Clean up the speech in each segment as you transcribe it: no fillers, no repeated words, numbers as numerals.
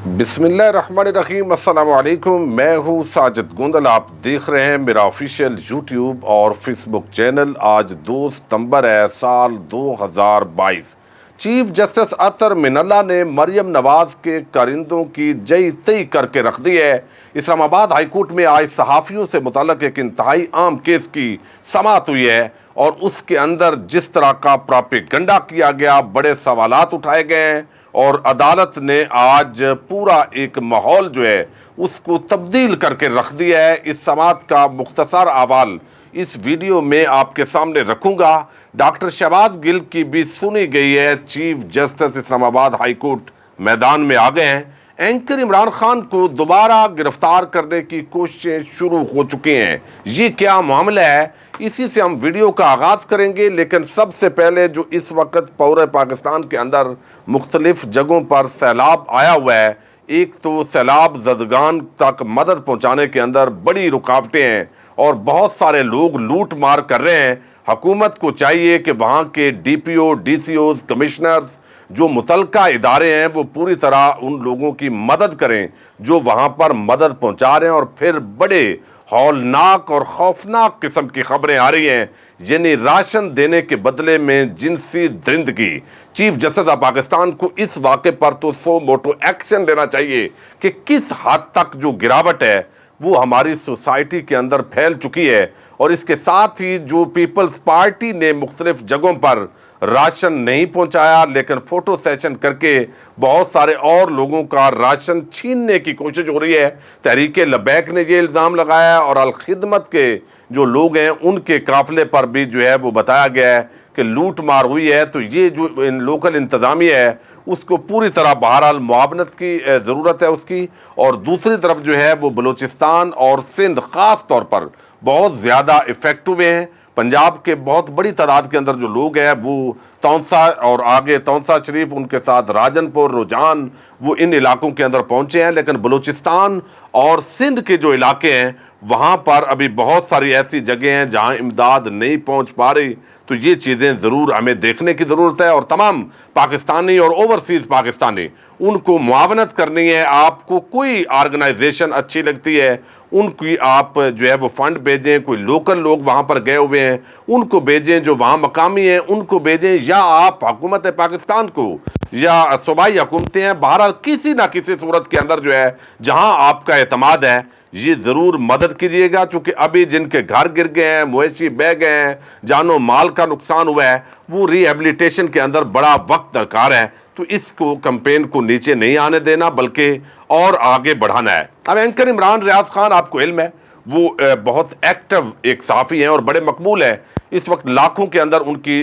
بسم اللہ الرحمن الرحیم۔ السلام علیکم، میں ہوں ساجد گوندل۔ آپ دیکھ رہے ہیں میرا آفیشیل یوٹیوب اور فیس بک چینل۔ آج 2 ستمبر ہے، سال 2022۔ چیف جسٹس اطہر من اللہ نے مریم نواز کے کارندوں کی جئی تئی کر کے رکھ دی ہے۔ اسلام آباد ہائی کورٹ میں آج صحافیوں سے متعلق ایک انتہائی عام کیس کی سماعت ہوئی ہے، اور اس کے اندر جس طرح کا پراپیگنڈا کیا گیا، بڑے سوالات اٹھائے گئے ہیں، اور عدالت نے آج پورا ایک ماحول جو ہے اس کو تبدیل کر کے رکھ دیا ہے۔ اس سماعت کا مختصر احوال اس ویڈیو میں آپ کے سامنے رکھوں گا۔ ڈاکٹر شہباز گل کی بھی سنی گئی ہے۔ چیف جسٹس اسلام آباد ہائی کورٹ میدان میں آ گئے ہیں۔ اینکر عمران خان کو دوبارہ گرفتار کرنے کی کوششیں شروع ہو چکی ہیں۔ یہ کیا معاملہ ہے، اسی سے ہم ویڈیو کا آغاز کریں گے، لیکن سب سے پہلے جو اس وقت پورے پاکستان کے اندر مختلف جگہوں پر سیلاب آیا ہوا ہے، ایک تو سیلاب زدگان تک مدد پہنچانے کے اندر بڑی رکاوٹیں ہیں، اور بہت سارے لوگ لوٹ مار کر رہے ہیں۔ حکومت کو چاہیے کہ وہاں کے ڈی پی او، ڈی سی اوز، کمشنرز، جو متعلقہ ادارے ہیں، وہ پوری طرح ان لوگوں کی مدد کریں جو وہاں پر مدد پہنچا رہے ہیں۔ اور پھر بڑے ہولناک اور خوفناک قسم کی خبریں آ رہی ہیں، یعنی راشن دینے کے بدلے میں جنسی درندگی۔ چیف جسٹس آف پاکستان کو اس واقعے پر تو سو موٹو ایکشن لینا چاہیے کہ کس حد تک جو گراوٹ ہے وہ ہماری سوسائٹی کے اندر پھیل چکی ہے، اور اس کے ساتھ ہی جو پیپلز پارٹی نے مختلف جگہوں پر راشن نہیں پہنچایا، لیکن فوٹو سیشن کر کے بہت سارے اور لوگوں کا راشن چھیننے کی کوشش ہو رہی ہے۔ تحریک لبیک نے یہ الزام لگایا، اور الخدمت کے جو لوگ ہیں ان کے قافلے پر بھی جو ہے وہ بتایا گیا ہے کہ لوٹ مار ہوئی ہے۔ تو یہ جو لوکل انتظامیہ ہے اس کو پوری طرح بہرحال معاونت کی ضرورت ہے اس کی، اور دوسری طرف جو ہے وہ بلوچستان اور سندھ خاص طور پر بہت زیادہ افیکٹ ہوئے ہیں۔ پنجاب کے بہت بڑی تعداد کے اندر جو لوگ ہیں وہ تونسا اور آگے تونسا شریف، ان کے ساتھ راجن پور، روجان، وہ ان علاقوں کے اندر پہنچے ہیں، لیکن بلوچستان اور سندھ کے جو علاقے ہیں وہاں پر ابھی بہت ساری ایسی جگہیں ہیں جہاں امداد نہیں پہنچ پا رہی۔ تو یہ چیزیں ضرور ہمیں دیکھنے کی ضرورت ہے، اور تمام پاکستانی اور اوورسیز پاکستانی ان کو معاونت کرنی ہے۔ آپ کو کوئی آرگنائزیشن اچھی لگتی ہے، ان کی آپ جو ہے وہ فنڈ بھیجیں۔ کوئی لوکل لوگ وہاں پر گئے ہوئے ہیں ان کو بھیجیں، جو وہاں مقامی ہیں ان کو بھیجیں، یا آپ حکومت پاکستان کو یا صوبائی حکومتیں ہیں، بہرحال کسی نہ کسی صورت کے اندر جو ہے جہاں آپ کا اعتماد ہے یہ ضرور مدد کیجیے گا، چونکہ ابھی جن کے گھر گر گئے ہیں، مویشی بہ گئے ہیں، جان و مال کا نقصان ہوا ہے، وہ ری ایبلیٹیشن کے اندر بڑا وقت درکار ہے۔ تو اس کو کمپین کو نیچے نہیں آنے دینا بلکہ اور آگے بڑھانا ہے۔ اب اینکر عمران ریاض خان، آپ کو علم ہے وہ بہت ایکٹیو ایک صحافی ہیں اور بڑے مقبول ہیں۔ اس وقت لاکھوں کے اندر ان کی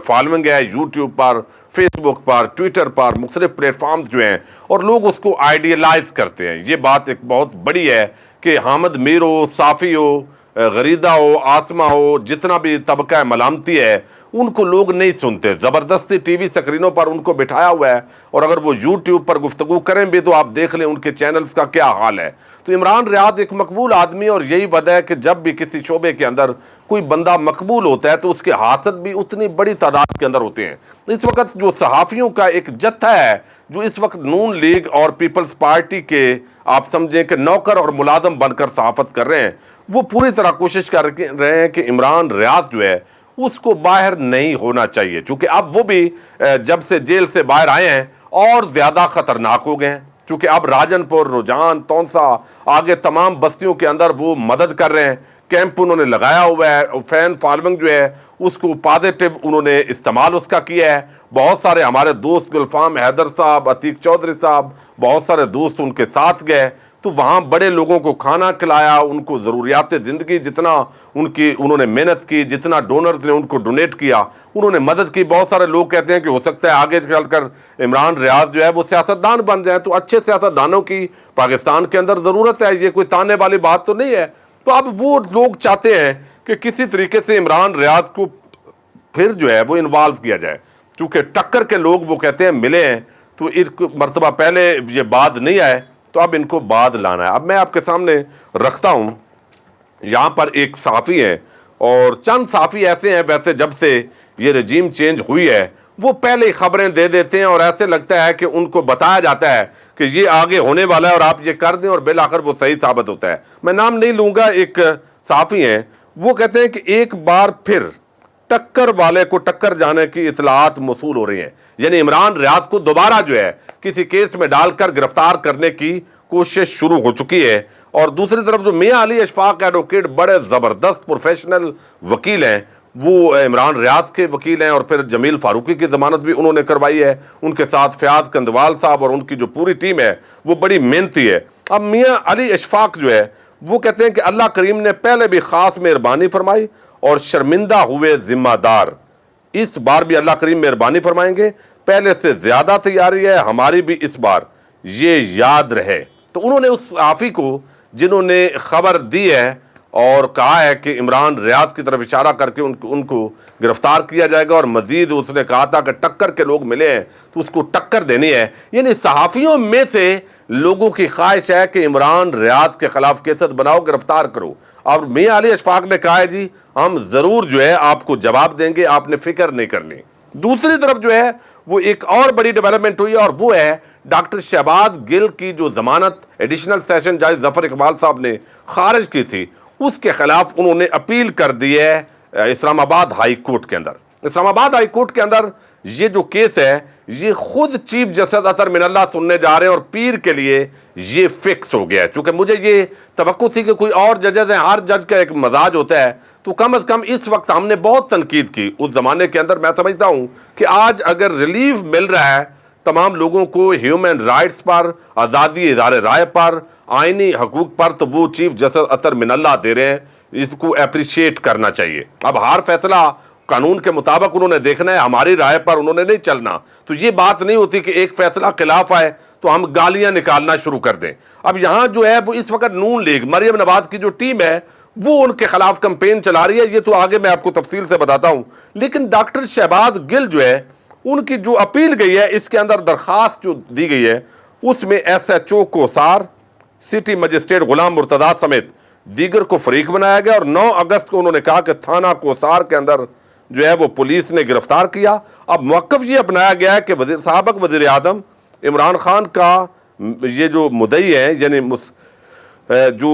فالوئنگ ہے، یوٹیوب پر، فیس بک پر، ٹویٹر پر، مختلف پلیٹ فارمز جو ہیں، اور لوگ اس کو آئیڈیلائز کرتے ہیں۔ یہ بات ایک بہت بڑی ہے کہ حامد میر ہو، صافی ہو، غریدہ ہو، آسمہ ہو، جتنا بھی طبقہ ملامتی ہے ان کو لوگ نہیں سنتے، زبردستی ٹی وی سکرینوں پر ان کو بٹھایا ہوا ہے، اور اگر وہ یوٹیوب پر گفتگو کریں بھی تو آپ دیکھ لیں ان کے چینلز کا کیا حال ہے۔ تو عمران ریاض ایک مقبول آدمی، اور یہی وجہ ہے کہ جب بھی کسی شعبے کے اندر کوئی بندہ مقبول ہوتا ہے تو اس کے حاسد بھی اتنی بڑی تعداد کے اندر ہوتے ہیں۔ اس وقت جو صحافیوں کا ایک جتھا ہے جو اس وقت نون لیگ اور پیپلز پارٹی کے آپ سمجھیں کہ نوکر اور ملازم بن کر صحافت کر رہے ہیں، وہ پوری طرح کوشش کر رہے ہیں کہ عمران ریاض جو ہے اس کو باہر نہیں ہونا چاہیے، چونکہ اب وہ بھی جب سے جیل سے باہر آئے ہیں اور زیادہ خطرناک ہو گئے ہیں، چونکہ اب راجن پور، روجان، تونسا، آگے تمام بستیوں کے اندر وہ مدد کر رہے ہیں۔ کیمپ انہوں نے لگایا ہوا ہے، فین فالوئنگ جو ہے اس کو پازیٹیو انہوں نے استعمال اس کا کیا ہے۔ بہت سارے ہمارے دوست گلفام حیدر صاحب، عتیق چودھری صاحب، بہت سارے دوست ان کے ساتھ گئے، تو وہاں بڑے لوگوں کو کھانا کھلایا، ان کو ضروریات زندگی جتنا انہوں نے محنت کی، جتنا ڈونرز نے ان کو ڈونیٹ کیا انہوں نے مدد کی۔ بہت سارے لوگ کہتے ہیں کہ ہو سکتا ہے آگے چل کر عمران ریاض جو ہے وہ سیاستدان بن جائیں، تو اچھے سیاستدانوں کی پاکستان کے اندر ضرورت ہے، یہ کوئی تانے والی بات تو نہیں ہے۔ تو اب وہ لوگ چاہتے ہیں کہ کسی طریقے سے عمران ریاض کو پھر جو ہے وہ انوالو کیا جائے، چونکہ ٹکر کے لوگ وہ کہتے ہیں ملے ہیں، تو ایک مرتبہ پہلے یہ بات نہیں آئے تو اب ان کو بعد لانا ہے۔ اب میں آپ کے سامنے رکھتا ہوں، یہاں پر ایک صحافی ہیں، اور چند صحافی ایسے ہیں ویسے جب سے یہ رجیم چینج ہوئی ہے وہ پہلے ہی خبریں دے دیتے ہیں اور ایسے لگتا ہے کہ ان کو بتایا جاتا ہے کہ یہ آگے ہونے والا ہے اور آپ یہ کر دیں اور بالآخر وہ صحیح ثابت ہوتا ہے۔ میں نام نہیں لوں گا، ایک صحافی ہیں، وہ کہتے ہیں کہ ایک بار پھر ٹکر والے کو ٹکر جانے کی اطلاعات موصول ہو رہی ہیں، یعنی عمران ریاض کو دوبارہ جو ہے کسی کیس میں ڈال کر گرفتار کرنے کی کوشش شروع ہو چکی ہے۔ اور دوسری طرف جو میاں علی اشفاق ایڈوکیٹ بڑے زبردست پروفیشنل وکیل ہیں، وہ عمران ریاض کے وکیل ہیں، اور پھر جمیل فاروقی کی ضمانت بھی انہوں نے کروائی ہے، ان کے ساتھ فیاض کندوال صاحب اور ان کی جو پوری ٹیم ہے وہ بڑی محنتی ہے۔ اب میاں علی اشفاق جو ہے وہ کہتے ہیں کہ اللہ کریم نے پہلے بھی خاص مہربانی فرمائی اور شرمندہ ہوئے ذمہ دار، اس بار بھی اللہ کریم مہربانی فرمائیں گے، پہلے سے زیادہ تیاری ہے ہماری بھی اس بار، یہ یاد رہے۔ تو انہوں نے اس صحافی کو جنہوں نے خبر دی ہے اور کہا ہے کہ عمران ریاض کی طرف اشارہ کر کے ان کو گرفتار کیا جائے گا، اور مزید اس نے کہا تھا کہ ٹکر کے لوگ ملے ہیں تو اس کو ٹکر دینی ہے، یعنی صحافیوں میں سے لوگوں کی خواہش ہے کہ عمران ریاض کے خلاف کیسٹ بناؤ، گرفتار کرو۔ اور میاں علی اشفاق نے کہا ہے جی ہم ضرور جو ہے آپ کو جواب دیں گے، آپ نے فکر نہیں کرنی۔ دوسری طرف جو ہے وہ ایک اور بڑی ڈیولپمنٹ ہوئی ہے، اور وہ ہے ڈاکٹر شہباز گل کی جو ضمانت ایڈیشنل سیشن جج ظفر اقبال صاحب نے خارج کی تھی، اس کے خلاف انہوں نے اپیل کر دی ہے اسلام آباد ہائی کورٹ کے اندر۔ اسلام آباد ہائی کورٹ کے اندر یہ جو کیس ہے یہ خود چیف جسٹس اطہر من اللہ سننے جا رہے ہیں، اور پیر کے لیے یہ فکس ہو گیا ہے۔ چونکہ مجھے یہ توقع تھی کہ کوئی اور ججز ہیں، ہر جج کا ایک مزاج ہوتا ہے، تو کم از کم اس وقت ہم نے بہت تنقید کی اس زمانے کے اندر۔ میں سمجھتا ہوں کہ آج اگر ریلیف مل رہا ہے تمام لوگوں کو ہیومن رائٹس پر، آزادی اظہار رائے پر، آئینی حقوق پر، تو وہ چیف جسٹس اطہر من اللہ دے رہے ہیں، اس کو اپریشیٹ کرنا چاہیے۔ اب ہر فیصلہ قانون کے مطابق انہوں نے دیکھنا ہے، ہماری رائے پر انہوں نے نہیں چلنا۔ تو یہ بات نہیں ہوتی کہ ایک فیصلہ خلاف آئے تو ہم گالیاں نکالنا شروع کر دیں۔ اب یہاں جو ہے وہ اس وقت نون لیگ، مریم نواز کی جو ٹیم ہے وہ ان کے خلاف کمپین چلا رہی ہے، یہ تو آگے میں آپ کو تفصیل سے بتاتا ہوں۔ لیکن ڈاکٹر شہباز گل جو ہے ان کی جو اپیل گئی ہے، اس کے اندر درخواست جو دی گئی ہے اس میں S H O Kausar, city magistrate Ghulam Murtaza سمیت دیگر کو فریق بنایا گیا، اور 9 اگست کو انہوں نے کہا کہ تھانہ کوثار کے اندر جو ہے وہ پولیس نے گرفتار کیا۔ اب موقف یہ اپنایا گیا ہے کہ سابق وزیر اعظم عمران خان کا یہ جو مدعی ہیں، یعنی جو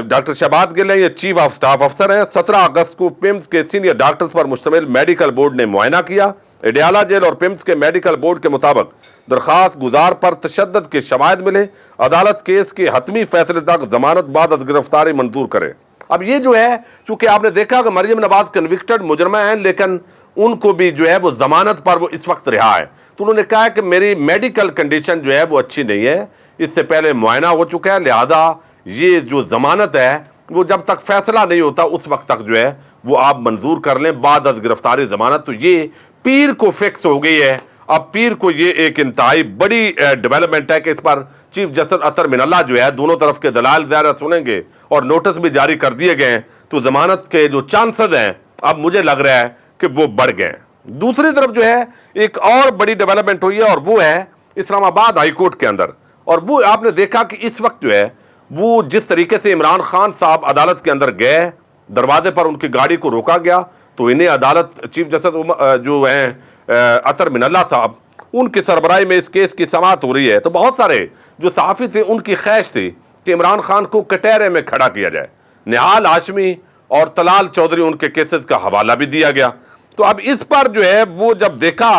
ڈاکٹر شہباز گل ہیں، یہ چیف آف سٹاف افسر ہیں۔ 17 اگست کو پیمز کے سینئر ڈاکٹرز پر مشتمل میڈیکل بورڈ نے معائنہ کیا۔ اڈیالہ جیل اور پیمز کے میڈیکل بورڈ کے مطابق درخواست گزار پر تشدد کے شواہد ملے، عدالت کیس کے حتمی فیصلے تک ضمانت بعد از گرفتاری منظور کرے۔ اب یہ جو ہے چونکہ آپ نے دیکھا کہ مریم نواز کنوکٹڈ مجرمہ ہیں، لیکن ان کو بھی جو ہے وہ ضمانت پر وہ اس وقت رہا ہے، تو انہوں نے کہا کہ میری میڈیکل کنڈیشن جو ہے وہ اچھی نہیں ہے، اس سے پہلے معائنہ ہو چکا ہے، لہذا یہ جو ضمانت ہے وہ جب تک فیصلہ نہیں ہوتا اس وقت تک جو ہے وہ آپ منظور کر لیں بعد از گرفتاری ضمانت۔ تو یہ پیر کو فکس ہو گئی ہے۔ اب پیر کو یہ ایک انتہائی بڑی ڈیولپمنٹ ہے کہ اس پر چیف جسٹس اطہر من اللہ جو ہے دونوں طرف کے دلائل ظاہر سنیں گے، اور نوٹس بھی جاری کر دیے گئے ہیں، تو ضمانت کے جو چانسز ہیں اب مجھے لگ رہا ہے کہ وہ بڑھ گئے ہیں۔ دوسری طرف جو ہے ایک اور بڑی ڈیولپمنٹ ہوئی ہے، اور وہ ہے اسلام آباد ہائی کورٹ کے اندر۔ اور وہ آپ نے دیکھا کہ اس وقت جو ہے وہ جس طریقے سے عمران خان صاحب عدالت کے اندر گئے، دروازے پر ان کی گاڑی کو روکا گیا، تو انہیں عدالت چیف جسٹس جو ہیں اطہر من اللہ صاحب، ان کی سربراہی میں اس کیس کی سماعت ہو رہی ہے، تو بہت سارے جو صحافی تھے ان کی خواہش تھی کہ عمران خان کو کٹہرے میں کھڑا کیا جائے۔ نہال ہاشمی اور طلال چودھری ان کے کیسز کا حوالہ بھی دیا گیا۔ تو اب اس پر جو ہے وہ جب دیکھا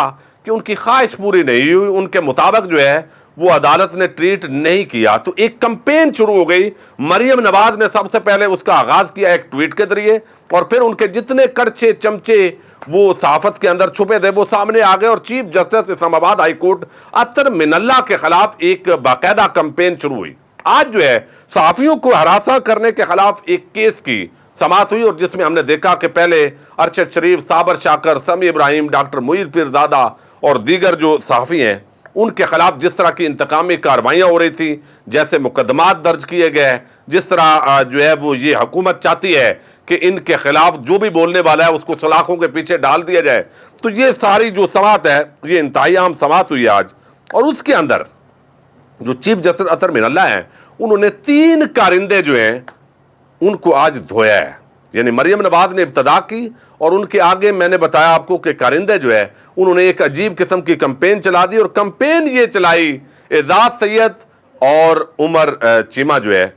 کہ ان کی خواہش پوری نہیں ہوئی، ان کے مطابق جو ہے وہ عدالت نے ٹریٹ نہیں کیا، تو ایک کمپین شروع ہو گئی۔ مریم نواز نے سب سے پہلے اس کا آغاز کیا ایک ٹویٹ کے ذریعے، اور پھر ان کے جتنے کڑچے چمچے وہ صحافت کے اندر چھپے تھے وہ سامنے آ گئے، اور چیف جسٹس اسلام آباد ہائی کورٹ اطہر من اللہ کے خلاف ایک باقاعدہ کمپین شروع ہوئی۔ آج جو ہے صحافیوں کو ہراساں کرنے کے خلاف ایک کیس کی سماعت ہوئی، اور جس میں ہم نے دیکھا کہ پہلے ارشد شریف، صابر شاکر، سمیع ابراہیم، ڈاکٹر معیر پیرزادہ اور دیگر جو صحافی ہیں ان کے خلاف جس طرح کی انتقامی کارروائیاں ہو رہی تھی، جیسے مقدمات درج کیے گئے، جس طرح جو ہے وہ یہ حکومت چاہتی ہے کہ ان کے خلاف جو بھی بولنے والا ہے اس کو سلاخوں کے پیچھے ڈال دیا جائے، تو یہ ساری جو سماعت ہے یہ انتہائی اہم سماعت ہوئی آج۔ اور اس کے اندر جو چیف جسٹس اطہر من اللہ ہیں انہوں نے 3 کارندے جو ہیں ان کو آج دھویا ہے۔ یعنی مریم نواز نے ابتدا کی اور ان کے آگے میں نے بتایا آپ کو کہ کارندے جو ہے انہوں نے ایک عجیب قسم کی کمپین چلا دی، اور کمپین یہ چلائی اعزاز سید اور عمر چیمہ جو ہے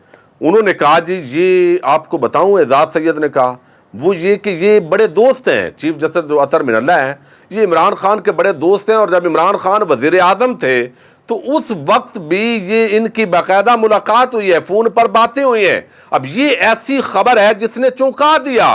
انہوں نے کہا جی یہ آپ کو بتاؤں، اعزاز سید نے کہا وہ یہ کہ یہ بڑے دوست ہیں، چیف جسٹس جو اطہر من اللہ ہیں یہ عمران خان کے بڑے دوست ہیں، اور جب عمران خان وزیر اعظم تھے تو اس وقت بھی یہ ان کی باقاعدہ ملاقات ہوئی ہے، فون پر باتیں ہوئی ہیں۔ اب یہ ایسی خبر ہے جس نے چونکا دیا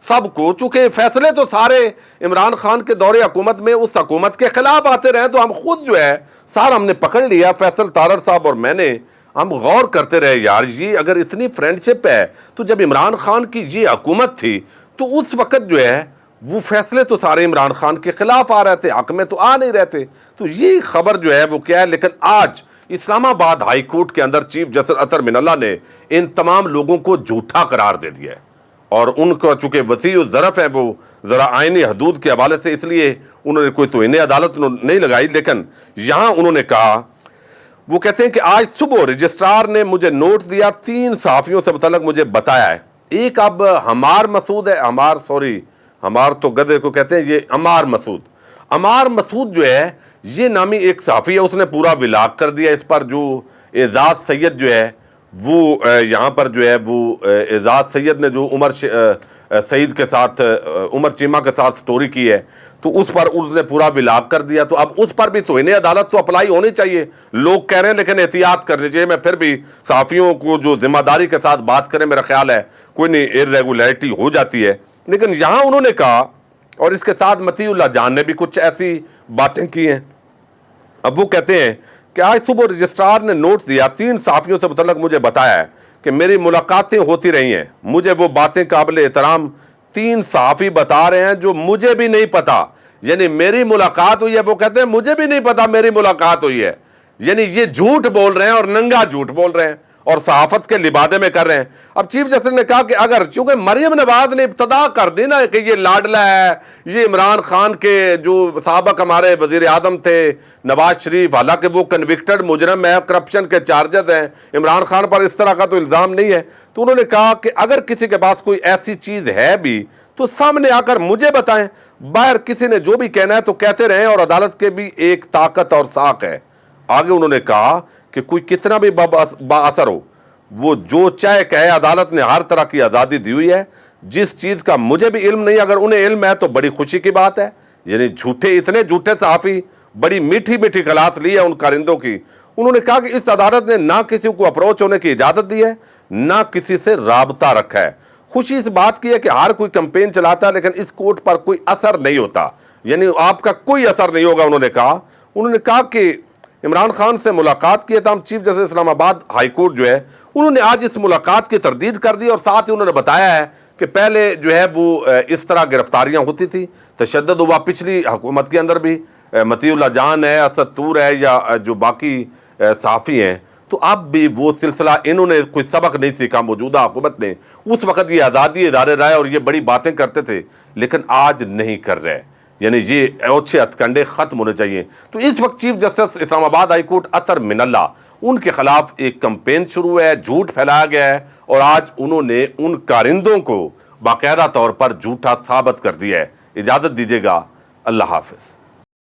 سب کو، چونکہ فیصلے تو سارے عمران خان کے دور حکومت میں اس حکومت کے خلاف آتے رہے، تو ہم خود جو ہے سارا ہم نے پکڑ لیا، فیصل تارڑ صاحب اور میں نے، ہم غور کرتے رہے یار یہ اگر اتنی فرینڈشپ ہے تو جب عمران خان کی یہ حکومت تھی تو اس وقت جو ہے وہ فیصلے تو سارے عمران خان کے خلاف آ رہے تھے، حق میں تو آ نہیں رہتے، تو یہ خبر جو ہے وہ کیا ہے۔ لیکن آج اسلام آباد ہائی کورٹ کے اندر چیف جسٹس اطہر من اللہ نے ان تمام لوگوں کو جھوٹا قرار دے دیا ہے، اور ان کو چونکہ وسیع الظرف ہیں وہ ذرا آئینی حدود کے حوالے سے، اس لیے انہوں نے کوئی توہین عدالت نہیں لگائی، لیکن یہاں انہوں نے کہا، وہ کہتے ہیں کہ آج صبح رجسٹرار نے مجھے نوٹ دیا، 3 صحافیوں سے متعلق مجھے بتایا ہے، ایک اب ہمار مسعود ہے، ہمار تو گدھے کو کہتے ہیں، یہ عمار مسعود جو ہے یہ نامی ایک صحافی ہے، اس نے پورا ولاگ کر دیا اس پر، جو اعزاز سید جو ہے وہ یہاں پر جو ہے وہ اعزاز سید نے جو عمر سعید کے ساتھ عمر چیمہ کے ساتھ سٹوری کی ہے تو اس پر اس نے پورا ولاگ کر دیا، تو اب اس پر بھی توہین عدالت تو اپلائی ہونی چاہیے، لوگ کہہ رہے ہیں، لیکن احتیاط کرنی چاہیے۔ میں پھر بھی صحافیوں کو جو ذمہ داری کے ساتھ بات کریں، میرا خیال ہے کوئی نہیں ارریگولیرٹی ہو جاتی ہے، لیکن یہاں انہوں نے کہا، اور اس کے ساتھ مطیع اللہ جان نے بھی کچھ ایسی باتیں کی ہیں۔ اب وہ کہتے ہیں کہ آج صبح رجسٹرار نے نوٹ دیا، 3 صحافیوں سے متعلق مجھے بتایا ہے کہ میری ملاقاتیں ہوتی رہی ہیں، مجھے وہ باتیں قابل احترام 3 صحافی بتا رہے ہیں جو مجھے بھی نہیں پتا، یعنی میری ملاقات ہوئی ہے، وہ کہتے ہیں مجھے بھی نہیں پتا میری ملاقات ہوئی ہے، یعنی یہ جھوٹ بول رہے ہیں اور ننگا جھوٹ بول رہے ہیں اور صحافت کے لبادے میں کر رہے ہیں۔ اب چیف جسٹس نے کہا کہ اگر چونکہ مریم نواز نے ابتدا کر دی نا کہ یہ لاڈلا ہے، یہ عمران خان کے جو سابق ہمارے وزیر اعظم تھے نواز شریف، حالانکہ وہ کنوکٹڈ مجرم ہے، کرپشن کے چارجز ہیں، عمران خان پر اس طرح کا تو الزام نہیں ہے، تو انہوں نے کہا کہ اگر کسی کے پاس کوئی ایسی چیز ہے بھی تو سامنے آ کر مجھے بتائیں، باہر کسی نے جو بھی کہنا ہے تو کہتے رہیں، اور عدالت کے بھی ایک طاقت اور ساکھ ہے۔ آگے انہوں نے کہا کہ کوئی کتنا بھی با اثر ہو، وہ جو چاہے کہے، عدالت نے ہر طرح کی آزادی دی ہوئی ہے، جس چیز کا مجھے بھی علم نہیں، اگر انہیں علم ہے تو بڑی خوشی کی بات ہے۔ یعنی اتنے جھوٹے صحافی، بڑی میٹھی میٹھی کلاس لی ہے ان کارندوں کی۔ انہوں نے کہا کہ اس عدالت نے نہ کسی کو اپروچ ہونے کی اجازت دی ہے، نہ کسی سے رابطہ رکھا ہے۔ خوشی اس بات کی ہے کہ ہر کوئی کمپین چلاتا ہے لیکن اس کورٹ پر کوئی اثر نہیں ہوتا، یعنی آپ کا کوئی اثر نہیں ہوگا۔ انہوں نے کہا کہ عمران خان سے ملاقات کی ہے، تاہم چیف جسٹس اسلام آباد ہائی کورٹ جو ہے انہوں نے آج اس ملاقات کی تردید کر دی، اور ساتھ ہی انہوں نے بتایا ہے کہ پہلے جو ہے وہ اس طرح گرفتاریاں ہوتی تھی، تشدد ہوا پچھلی حکومت کے اندر بھی، مطیع اللہ جان ہے، اسد طور ہے، یا جو باقی صحافی ہیں، تو اب بھی وہ سلسلہ انہوں نے کوئی سبق نہیں سیکھا موجودہ حکومت نے۔ اس وقت یہ آزادی ادارے رائے اور یہ بڑی باتیں کرتے تھے، لیکن آج نہیں کر رہے، یعنی یہ اوچھے ہتھ کنڈے ختم ہونے چاہیے۔ تو اس وقت چیف جسٹس اسلام آباد ہائی کورٹ اطہر من اللہ ان کے خلاف ایک کمپین شروع ہے، جھوٹ پھیلایا گیا ہے، اور آج انہوں نے ان کارندوں کو باقاعدہ طور پر جھوٹا ثابت کر دیا ہے۔ اجازت دیجیے گا، اللہ حافظ۔